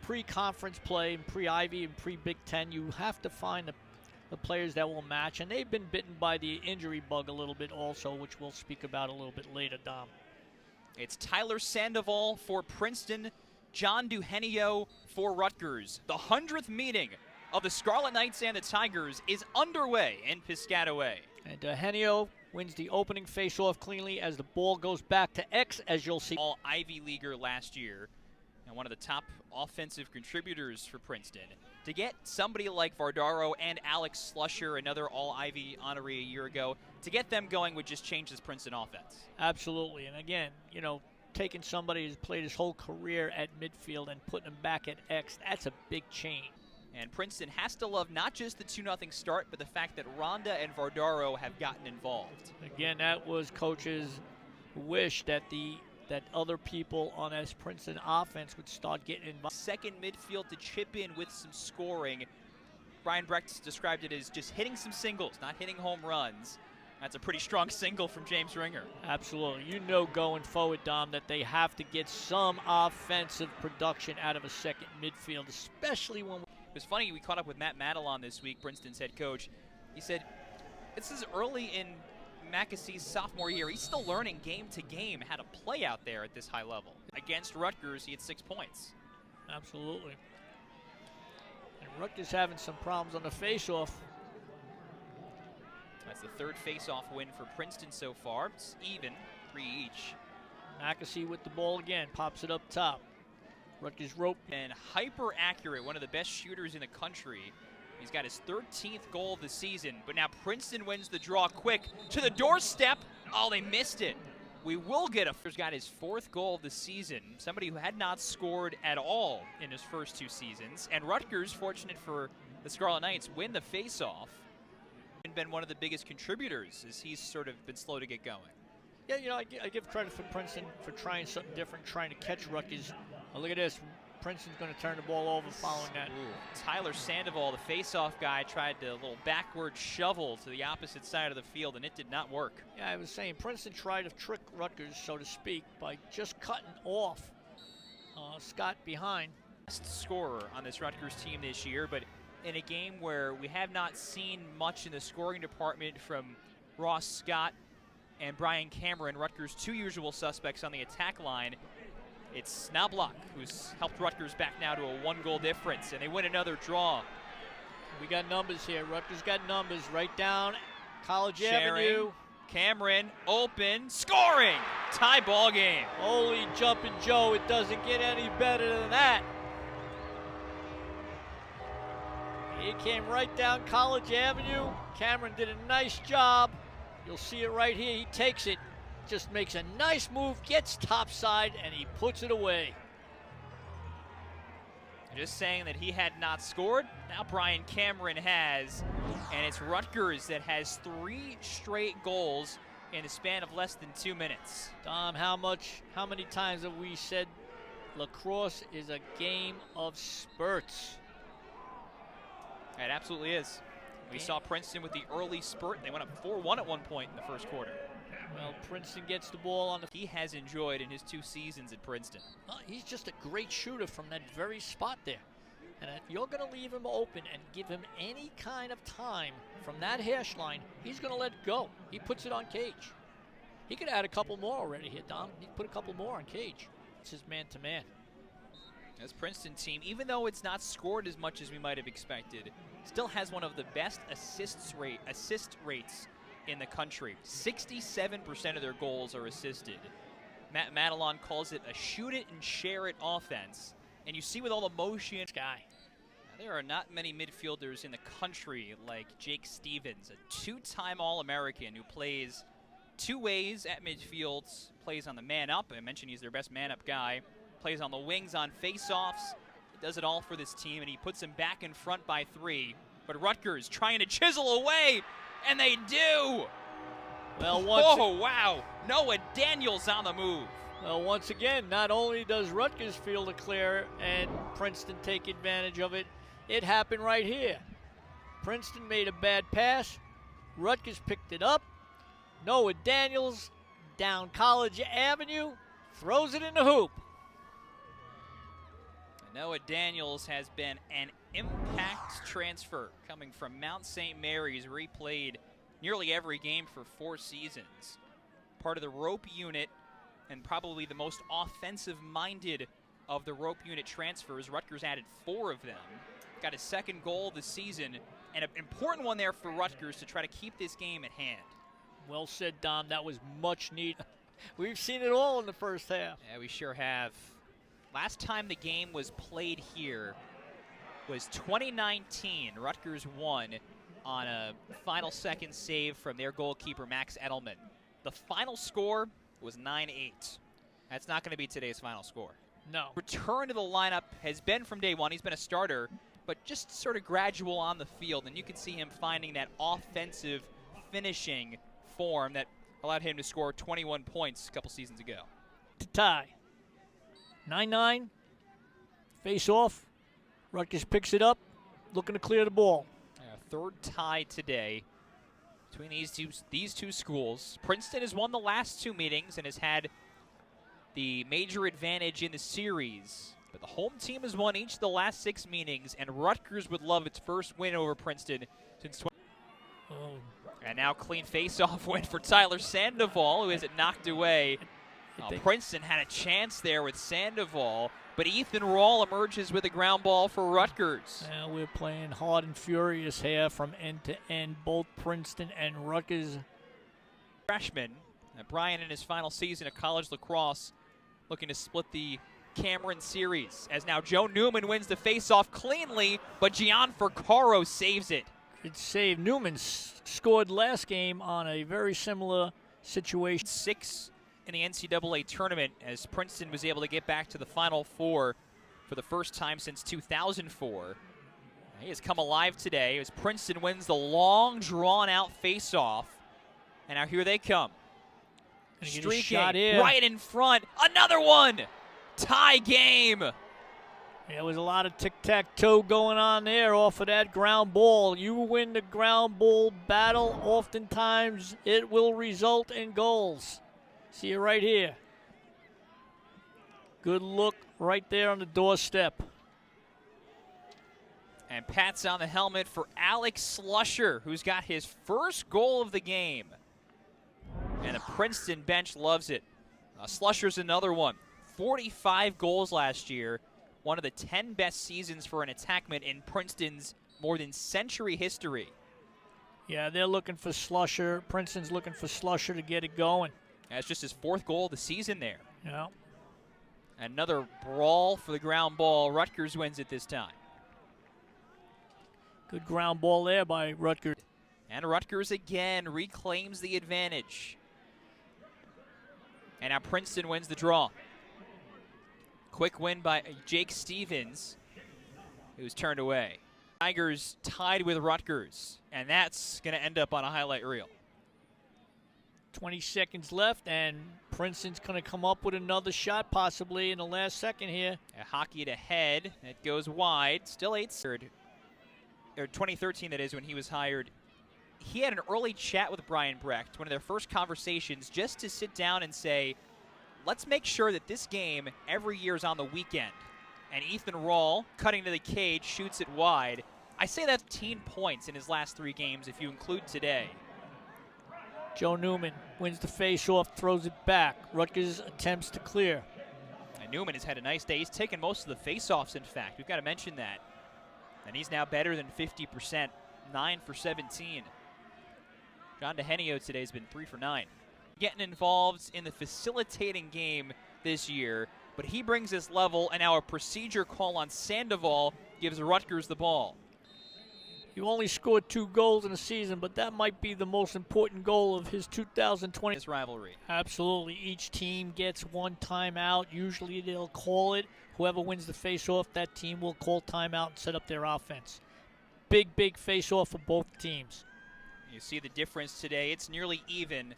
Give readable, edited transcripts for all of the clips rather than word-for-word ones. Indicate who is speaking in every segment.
Speaker 1: pre-conference play, and pre-Ivy and pre-Big Ten, you have to find the players that will match, and they've been bitten by the injury bug a little bit also, which we'll speak about a little bit later, Dom.
Speaker 2: It's Tyler Sandoval for Princeton, John Duhenio for Rutgers. The 100th meeting of the Scarlet Knights and the Tigers is underway in Piscataway.
Speaker 1: And Duhenio wins the opening face-off cleanly as the ball goes back to X, as you'll see.
Speaker 2: All Ivy Leaguer last year, and one of the top offensive contributors for Princeton. To get somebody like Vardaro and Alex Slusher, another All-Ivy honoree a year ago, to get them going would just change this Princeton offense.
Speaker 1: Absolutely. And again, you know, taking somebody who's played his whole career at midfield and putting him back at X, that's a big change.
Speaker 2: And Princeton has to love not just the 2-0 start, but the fact that Rhonda and Vardaro have gotten involved.
Speaker 1: Again, that was coach's wish that other people on this Princeton offense would start getting involved.
Speaker 2: Second midfield to chip in with some scoring. Brian Brecht described it as just hitting some singles, not hitting home runs. That's a pretty strong single from James Ringer.
Speaker 1: Absolutely. You know going forward, Dom, that they have to get some offensive production out of a second midfield, especially when...
Speaker 2: It was funny, we caught up with Matt Madelon this week, Princeton's head coach. He said, this is early in Mackesie's sophomore year. He's still learning game to game how to play out there at this high level. Against Rutgers, he had 6 points.
Speaker 1: Absolutely. And Rutgers having some problems on the face-off.
Speaker 2: That's the third face-off win for Princeton so far. It's even, 3 each.
Speaker 1: Mackesie with the ball again, pops it up top. Rutgers rope.
Speaker 2: And hyper accurate, one of the best shooters in the country. He's got his 13th goal of the season, but now Princeton wins the draw quick to the doorstep. Oh, they missed it. We will get he's got his 4th goal of the season, somebody who had not scored at all in his first 2 seasons. And Rutgers, fortunate for the Scarlet Knights, win the face-off and been one of the biggest contributors as he's sort of been slow to get going.
Speaker 1: Yeah, you know, I give credit for Princeton for trying something different, trying to catch Rutgers. Oh, look at this. Princeton's going to turn the ball over following that.
Speaker 2: Ooh. Tyler Sandoval, the face-off guy, tried a little backward shovel to the opposite side of the field, and it did not work.
Speaker 1: Yeah, I was saying Princeton tried to trick Rutgers, so to speak, by just cutting off Scott behind.
Speaker 2: Best scorer on this Rutgers team this year, but in a game where we have not seen much in the scoring department from Ross Scott and Brian Cameron, Rutgers' 2 usual suspects on the attack line. It's Knobloch who's helped Rutgers back now to a 1-goal difference, and they win another draw.
Speaker 1: We got numbers here. Rutgers got numbers right down College
Speaker 2: Sharing.
Speaker 1: Avenue.
Speaker 2: Cameron, open, scoring! Tie ball game.
Speaker 1: Holy jumping Joe, it doesn't get any better than that. He came right down College Avenue. Cameron did a nice job. You'll see it right here. He takes it, just makes a nice move, gets topside, and he puts it away.
Speaker 2: Just saying that he had not scored. Now Brian Cameron has, and it's Rutgers that has 3 straight goals in the span of less than 2 minutes.
Speaker 1: Dom, how many times have we said lacrosse is a game of spurts?
Speaker 2: It absolutely is. We saw Princeton with the early spurt. They went up 4-1 at one point in the first quarter.
Speaker 1: Well, Princeton gets the ball on the...
Speaker 2: He has enjoyed in his 2 seasons at Princeton.
Speaker 1: Well, he's just a great shooter from that very spot there. And if you're going to leave him open and give him any kind of time from that hash line, he's going to let it go. He puts it on Cage. He could add a couple more already here, Dom. He put a couple more on Cage. It's his man-to-man.
Speaker 2: This Princeton team, even though it's not scored as much as we might have expected, still has one of the best assist rates in the country. 67% of their goals are assisted. Matt Madelon calls it a shoot it and share it offense. And you see with all the motion,
Speaker 1: guy.
Speaker 2: There are not many midfielders in the country like Jake Stevens, a 2-time All-American who plays 2 ways at midfield, plays on the man-up. I mentioned he's their best man-up guy. Plays on the wings on face-offs. Does it all for this team, and he puts them back in front by 3. But Rutgers trying to chisel away, and they do!
Speaker 1: Well,
Speaker 2: wow! Noah Daniels on the move.
Speaker 1: Well, once again, not only does Rutgers field a clear and Princeton take advantage of it, it happened right here. Princeton made a bad pass. Rutgers picked it up. Noah Daniels down College Avenue, throws it in the hoop.
Speaker 2: Noah Daniels has been an impact transfer coming from Mount St. Mary's, where he played nearly every game for 4 seasons. Part of the rope unit and probably the most offensive-minded of the rope unit transfers. Rutgers added 4 of them. Got his 2nd goal this season, and an important one there for Rutgers to try to keep this game at hand.
Speaker 1: Well said, Dom. That was much needed. We've seen it all in the first half.
Speaker 2: Yeah, we sure have. Last time the game was played here was 2019. Rutgers won on a final second save from their goalkeeper, Max Edelman. The final score was 9-8. That's not going to be today's final score.
Speaker 1: No.
Speaker 2: Return to the lineup has been from day one. He's been a starter, but just sort of gradual on the field, and you can see him finding that offensive finishing form that allowed him to score 21 points a couple seasons ago.
Speaker 1: To tie. 9-9. Face off. Rutgers picks it up, looking to clear the ball.
Speaker 2: A 3rd tie today between these two schools. Princeton has won the last 2 meetings and has had the major advantage in the series. But the home team has won each of the last 6 meetings, and Rutgers would love its first win over Princeton since 20. And now clean face-off win for Tyler Sandoval, who has it knocked away. Princeton had a chance there with Sandoval, but Ethan Rawl emerges with a ground ball for Rutgers.
Speaker 1: We're playing hard and furious here from end to end, both Princeton and Rutgers.
Speaker 2: Freshman, Brian in his final season of college lacrosse, looking to split the Cameron series, as now Joe Neuman wins the face-off cleanly, but Gian Fercaro saves it.
Speaker 1: Good save. Neuman scored last game on a very similar situation.
Speaker 2: 6 in the NCAA tournament, as Princeton was able to get back to the Final Four for the first time since 2004. He has come alive today as Princeton wins the long, drawn-out face-off. And now here they come. Streaking right in front. Another one! Tie game!
Speaker 1: There was a lot of tic-tac-toe going on there off of that ground ball. You win the ground ball battle, oftentimes it will result in goals. See it right here. Good look right there on the doorstep.
Speaker 2: And pats on the helmet for Alex Slusher, who's got his first goal of the game. And the Princeton bench loves it. Slusher's another one. 45 goals last year. One of the 10 best seasons for an attackman in Princeton's more than century history.
Speaker 1: Yeah, they're looking for Slusher. Princeton's looking for Slusher to get it going.
Speaker 2: That's just his 4th goal of the season there.
Speaker 1: Yeah.
Speaker 2: Another brawl for the ground ball. Rutgers wins it this time.
Speaker 1: Good ground ball there by Rutgers.
Speaker 2: And Rutgers again reclaims the advantage. And now Princeton wins the draw. Quick win by Jake Stevens, who's turned away. Tigers tied with Rutgers, and that's going to end up on a highlight reel.
Speaker 1: 20 seconds left, and Princeton's going to come up with another shot possibly in the last second here.
Speaker 2: A hockey to head. It goes wide. Still 8th. Or 2013, that is, when he was hired. He had an early chat with Brian Brecht, one of their first conversations, just to sit down and say, let's make sure that this game every year is on the weekend. And Ethan Rawl, cutting to the cage, shoots it wide. I say that's 18 points in his last 3 games if you include today.
Speaker 1: Joe Neuman wins the face-off, throws it back. Rutgers attempts to clear.
Speaker 2: And Neuman has had a nice day. He's taken most of the face-offs, in fact. We've got to mention that. And he's now better than 50%, 9 for 17. John DeHenio today has been 3 for 9. Getting involved in the facilitating game this year, but he brings this level, and now a procedure call on Sandoval gives Rutgers the ball.
Speaker 1: You only scored 2 goals in a season, but that might be the most important goal of his 2020
Speaker 2: this rivalry.
Speaker 1: Absolutely. Each team gets 1 timeout. Usually they'll call it. Whoever wins the face-off, that team will call timeout and set up their offense. Big, big face-off for both teams.
Speaker 2: You see the difference today. It's nearly even,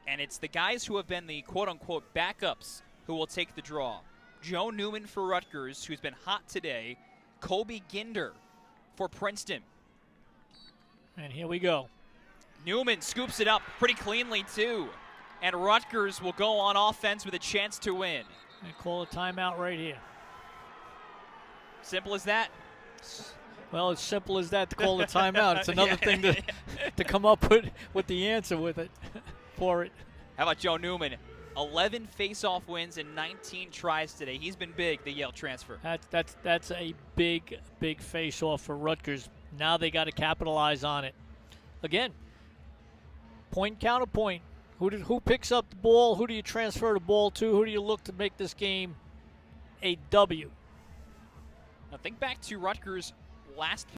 Speaker 2: and it's the guys who have been the quote-unquote backups who will take the draw. Joe Neuman for Rutgers, who's been hot today. Kobe Ginder for Princeton.
Speaker 1: And here we go.
Speaker 2: Neuman scoops it up pretty cleanly, too. And Rutgers will go on offense with a chance to win.
Speaker 1: They call a timeout right here.
Speaker 2: Simple as that.
Speaker 1: Well, it's simple as that to call the timeout. It's another thing to come up with the answer with it for it.
Speaker 2: How about Joe Neuman? 11 face-off wins and 19 tries today. He's been big, the Yale transfer.
Speaker 1: That's a big face-off for Rutgers. Now they got to capitalize on it. Again, point counterpoint. Who picks up the ball? Who do you transfer the ball to? Who do you look to make this game a W?
Speaker 2: Now think back to Rutgers' last